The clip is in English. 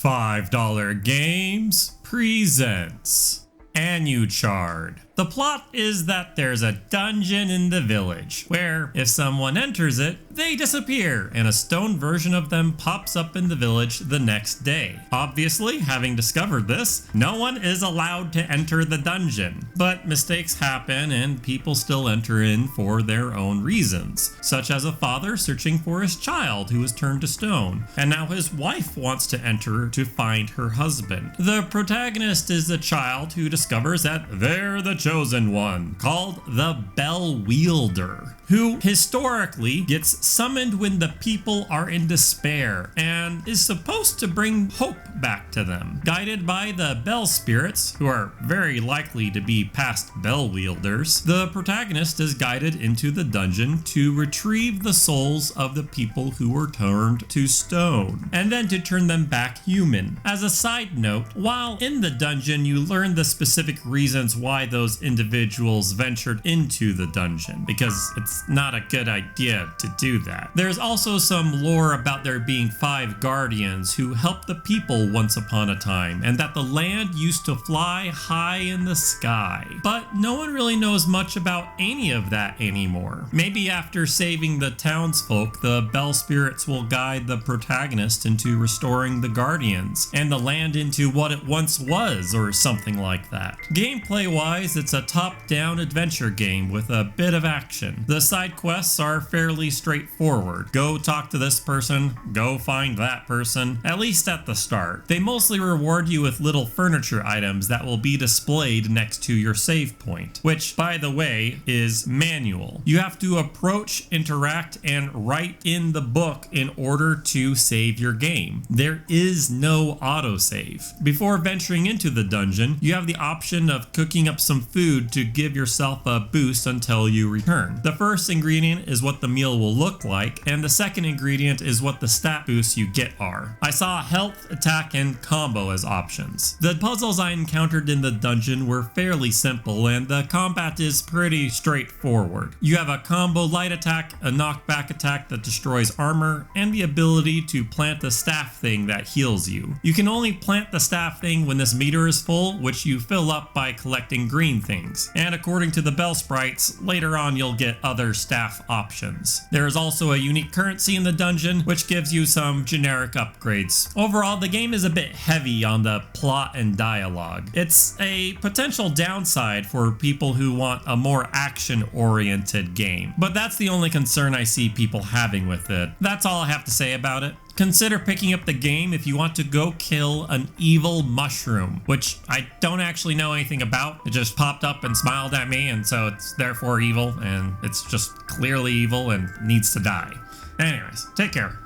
$5 Games presents Anuchard. The plot is that there's a dungeon in the village where, if someone enters it, they disappear and a stone version of them pops up in the village the next day. Obviously, having discovered this, no one is allowed to enter the dungeon. But mistakes happen and people still enter in for their own reasons, such as a father searching for his child who was turned to stone, and now his wife wants to enter to find her husband. The protagonist is a child who discovers that they're the chosen one, called the Bell Wielder, who historically gets summoned when the people are in despair and is supposed to bring hope back to them. Guided by the Bell Spirits, who are very likely to be past Bell Wielders, the protagonist is guided into the dungeon to retrieve the souls of the people who were turned to stone, and then to turn them back human. As a side note, while in the dungeon you learn the specific reasons why those individuals ventured into the dungeon, because it's not a good idea to do that. There's also some lore about there being 5 guardians who helped the people once upon a time, and that the land used to fly high in the sky. But no one really knows much about any of that anymore. Maybe after saving the townsfolk, the Bell Spirits will guide the protagonist into restoring the guardians, and the land into what it once was, or something like that. Gameplay-wise, it's a top-down adventure game with a bit of action. The side quests are fairly straightforward. Go talk to this person, go find that person, at least at the start. They mostly reward you with little furniture items that will be displayed next to your save point, which, by the way, is manual. You have to approach, interact, and write in the book in order to save your game. There is no autosave. Before venturing into the dungeon, you have the option of cooking up some food to give yourself a boost until you return. The first ingredient is what the meal will look like, and the second ingredient is what the stat boosts you get are. I saw health, attack, and combo as options. The puzzles I encountered in the dungeon were fairly simple, and the combat is pretty straightforward. You have a combo light attack, a knockback attack that destroys armor, and the ability to plant the staff thing that heals you. You can only plant the staff thing when this meter is full, which you fill up by collecting green things. And according to the Bell Sprites, later on you'll get other staff options. There is also a unique currency in the dungeon, which gives you some generic upgrades. Overall, the game is a bit heavy on the plot and dialogue. It's a potential downside for people who want a more action-oriented game, but that's the only concern I see people having with it. That's all I have to say about it. Consider picking up the game if you want to go kill an evil mushroom, which I don't actually know anything about. It just popped up and smiled at me, and so it's therefore evil, and it's just clearly evil and needs to die. Anyways, take care.